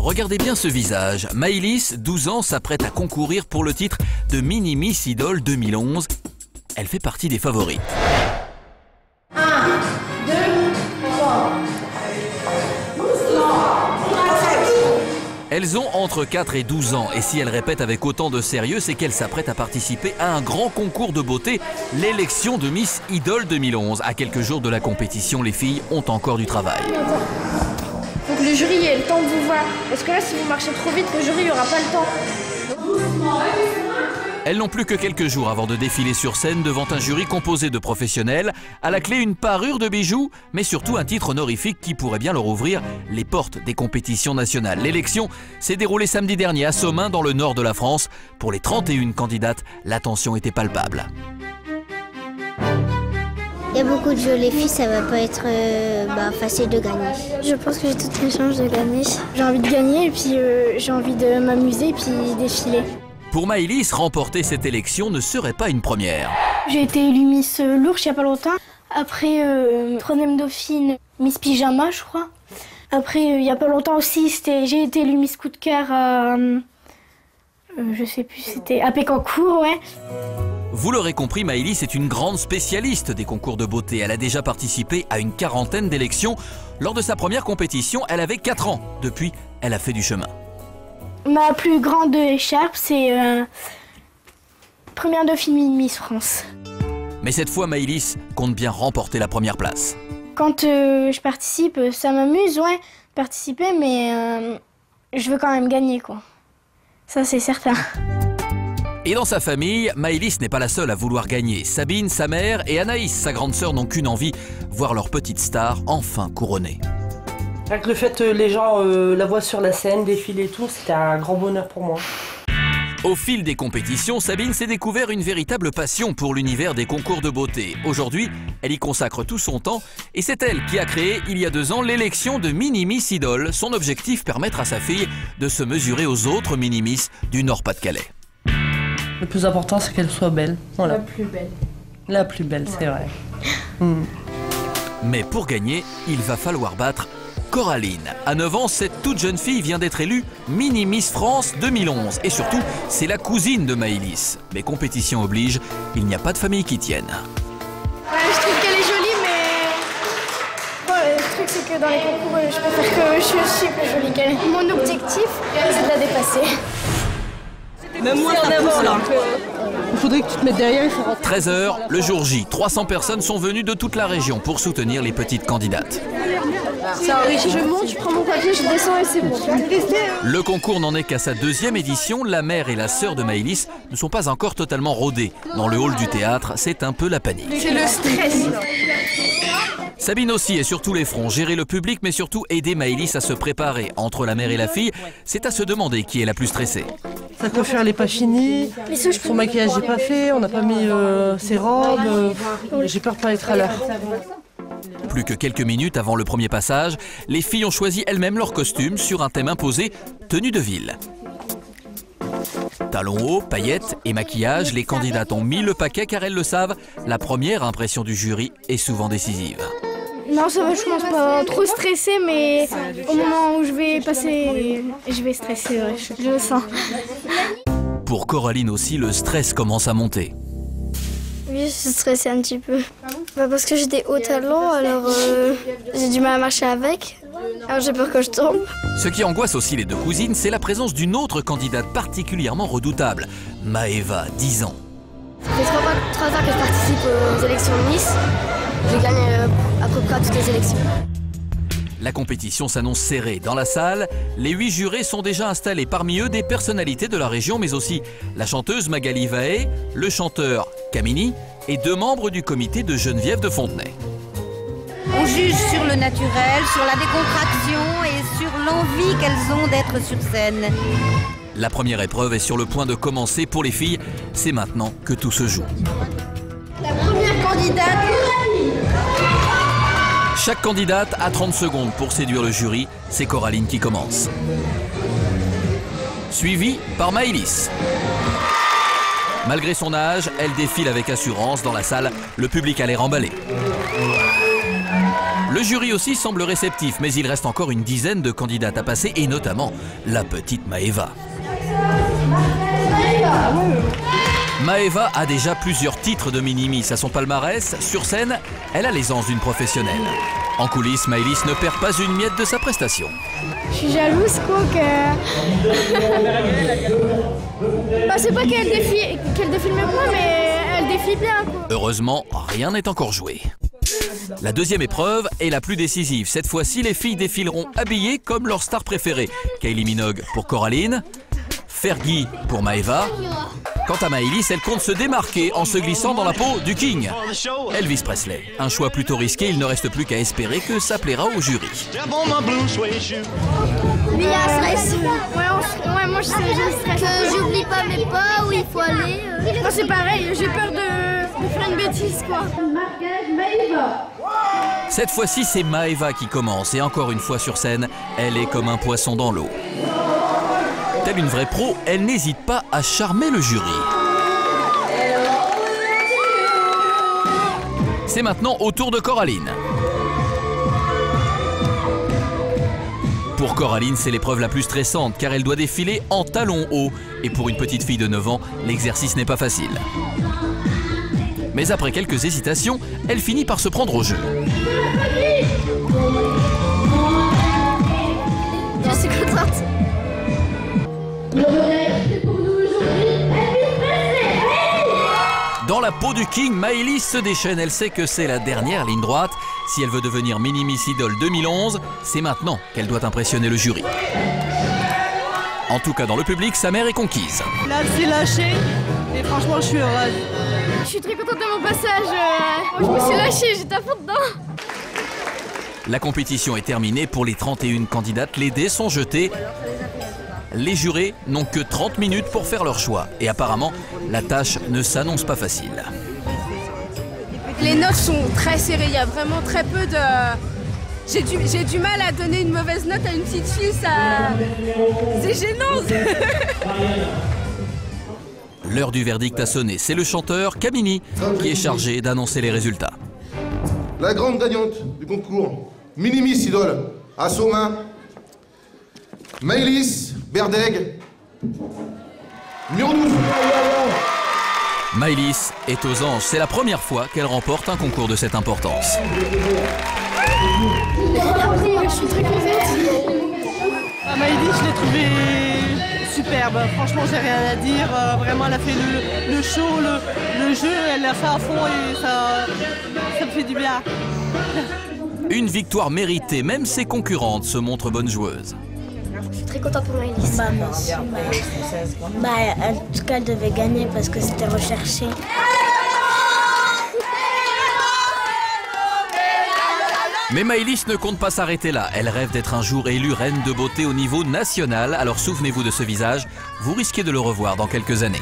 Regardez bien ce visage. Maëlys, 12 ans, s'apprête à concourir pour le titre de Mini Miss Idol 2011. Elle fait partie des favorites. 1, 2, 3. Elles ont entre 4 et 12 ans et si elles répètent avec autant de sérieux, c'est qu'elles s'apprêtent à participer à un grand concours de beauté, l'élection de Miss Idol 2011. À quelques jours de la compétition, les filles ont encore du travail. Faut que le jury ait le temps de vous voir. Parce que là, si vous marchez trop vite, le jury n'aura pas le temps. Elles n'ont plus que quelques jours avant de défiler sur scène devant un jury composé de professionnels. À la clé, une parure de bijoux, mais surtout un titre honorifique qui pourrait bien leur ouvrir les portes des compétitions nationales. L'élection s'est déroulée samedi dernier à Somain, dans le nord de la France. Pour les 31 candidates, la tension était palpable. Il y a beaucoup de jolies filles, ça va pas être facile de gagner. Je pense que j'ai toutes les chances de gagner. J'ai envie de gagner et puis j'ai envie de m'amuser et puis défiler. Pour Maëlys, remporter cette élection ne serait pas une première. J'ai été élue Miss L'Ourcq il n'y a pas longtemps. Après, troisième dauphine, Miss Pyjama, je crois. Après, il n'y a pas longtemps aussi, j'ai été élue Miss Coup de cœur à... je sais plus, c'était à Pécancourt, ouais. Vous l'aurez compris, Maëlys est une grande spécialiste des concours de beauté. Elle a déjà participé à une quarantaine d'élections. Lors de sa première compétition, elle avait 4 ans. Depuis, elle a fait du chemin. Ma plus grande écharpe, c'est première dauphine Miss France. Mais cette fois, Maëlys compte bien remporter la première place. Quand je participe, ça m'amuse, ouais, participer, mais je veux quand même gagner, quoi. Ça, c'est certain. Et dans sa famille, Maëlys n'est pas la seule à vouloir gagner. Sabine, sa mère, et Anaïs, sa grande sœur, n'ont qu'une envie, voir leur petite star enfin couronnée. Avec le fait que les gens la voient sur la scène, défiler et tout, c'était un grand bonheur pour moi. Au fil des compétitions, Sabine s'est découvert une véritable passion pour l'univers des concours de beauté. Aujourd'hui, elle y consacre tout son temps et c'est elle qui a créé, il y a 2 ans, l'élection de Mini Miss Idol. Son objectif, permettre à sa fille de se mesurer aux autres Mini Miss du Nord-Pas-de-Calais. Le plus important, c'est qu'elle soit belle. Voilà. La plus belle. La plus belle, c'est vrai. Mais pour gagner, il va falloir battre Coraline. À 9 ans, cette toute jeune fille vient d'être élue Mini Miss France 2011. Et surtout, c'est la cousine de Maëlys. Mais compétition oblige, il n'y a pas de famille qui tienne. Ouais, je trouve qu'elle est jolie, mais bon, le truc, c'est que dans les concours, je préfère que je suis plus jolie qu'elle. Mon objectif, c'est de la dépasser. Même moi, en avant, là. Il faudrait que tu te mettes derrière. 13h, le jour J. 300 personnes sont venues de toute la région pour soutenir les petites candidates. Je monte, je prends mon papier, je descends et c'est bon. Le concours n'en est qu'à sa 2e édition. La mère et la sœur de Maëlys ne sont pas encore totalement rodées. Dans le hall du théâtre, c'est un peu la panique. C'est le stress. Sabine aussi est sur tous les fronts. Gérer le public, mais surtout aider Maëlys à se préparer. Entre la mère et la fille, c'est à se demander qui est la plus stressée. Sa coiffure, elle n'est pas finie. Son maquillage n'est pas fait. On n'a pas mis ses robes. J'ai peur de pas être à l'heure. Plus que quelques minutes avant le premier passage, les filles ont choisi elles-mêmes leur costume sur un thème imposé, tenue de ville. Talons hauts, paillettes et maquillage, les candidates ont mis le paquet car elles le savent, la première impression du jury est souvent décisive. Non, ça va, je pense pas trop stressée, mais au moment où je vais passer, je vais stresser, ouais, je le sens. Pour Coraline aussi, le stress commence à monter. Oui, je suis stressée un petit peu. Parce que j'ai des hauts talons, alors j'ai du mal à marcher avec. Alors j'ai peur que je tombe. Ce qui angoisse aussi les deux cousines, c'est la présence d'une autre candidate particulièrement redoutable, Maëva, 10 ans. Ça fait 3 ans que je participe aux élections de Miss. Je gagne à peu près à toutes les élections. La compétition s'annonce serrée. Dans la salle, les 8 jurés sont déjà installés. Parmi eux, des personnalités de la région, mais aussi la chanteuse Magali Vaé, le chanteur Camini et 2 membres du comité de Geneviève de Fontenay. On juge sur le naturel, sur la décontraction et sur l'envie qu'elles ont d'être sur scène. La première épreuve est sur le point de commencer pour les filles. C'est maintenant que tout se joue. La première candidate. Chaque candidate a 30 secondes pour séduire le jury. C'est Coraline qui commence. Suivie par Maëlys. Malgré son âge, elle défile avec assurance dans la salle. Le public a l'air emballé. Le jury aussi semble réceptif, mais il reste encore une dizaine de candidates à passer, et notamment la petite Maëva. Maëva a déjà plusieurs titres de mini-miss à son palmarès. Sur scène, elle a l'aisance d'une professionnelle. En coulisses, Maëlys ne perd pas une miette de sa prestation. Je suis jalouse quoi que... bah, c'est pas qu'elle défile mieux que moi, mais elle défile bien quoi. Heureusement, rien n'est encore joué. La deuxième épreuve est la plus décisive. Cette fois-ci, les filles défileront habillées comme leur star préférée. Kylie Minogue pour Coraline, Fergie pour Maëva. Quant à Maëlys, elle compte se démarquer en se glissant dans la peau du King, Elvis Presley. Un choix plutôt risqué, il ne reste plus qu'à espérer que ça plaira au jury. Lui, il a un stress. Ouais, moi je stresse. Que j'oublie pas mes pas, où il faut aller. Moi c'est pareil, j'ai peur de faire une bêtise quoi. Cette fois-ci, c'est Maëva qui commence, et encore une fois sur scène, elle est comme un poisson dans l'eau. Telle une vraie pro, elle n'hésite pas à charmer le jury. C'est maintenant au tour de Coraline. Pour Coraline, c'est l'épreuve la plus stressante car elle doit défiler en talons hauts. Et pour une petite fille de 9 ans, l'exercice n'est pas facile. Mais après quelques hésitations, elle finit par se prendre au jeu. Je suis contente. Dans la peau du King, Maëlys se déchaîne. Elle sait que c'est la dernière ligne droite. Si elle veut devenir Mini-Miss Idol 2011, c'est maintenant qu'elle doit impressionner le jury. En tout cas, dans le public, sa mère est conquise. Là, elle s'est lâchée et franchement, je suis heureuse. Je suis très contente de mon passage. Je me suis lâchée, j'étais à fond dedans. La compétition est terminée pour les 31 candidates. Les dés sont jetés. Les jurés n'ont que 30 minutes pour faire leur choix. Et apparemment, la tâche ne s'annonce pas facile. Les notes sont très serrées, il y a vraiment très peu de... J'ai du mal à donner une mauvaise note à une petite fille, ça... C'est gênant. L'heure du verdict a sonné. C'est le chanteur Kamini qui est chargé d'annoncer les résultats. La grande gagnante du concours Mini-Miss Idol à Somain, Maëlys Berdeg, numéro 12. Maëlys est aux anges. C'est la première fois qu'elle remporte un concours de cette importance. Je suis très contente. Maëlys, je l'ai trouvée superbe. Franchement, j'ai rien à dire. Vraiment, elle a fait le show, le jeu, elle l'a fait à fond et ça me fait du bien. Une victoire méritée. Même ses concurrentes se montrent bonnes joueuses. Je suis très contente pour Maëlys. Bah, merci. En tout cas, elle devait gagner parce que c'était recherché. Mais Maëlys ne compte pas s'arrêter là. Elle rêve d'être un jour élue reine de beauté au niveau national. Alors souvenez-vous de ce visage, vous risquez de le revoir dans quelques années.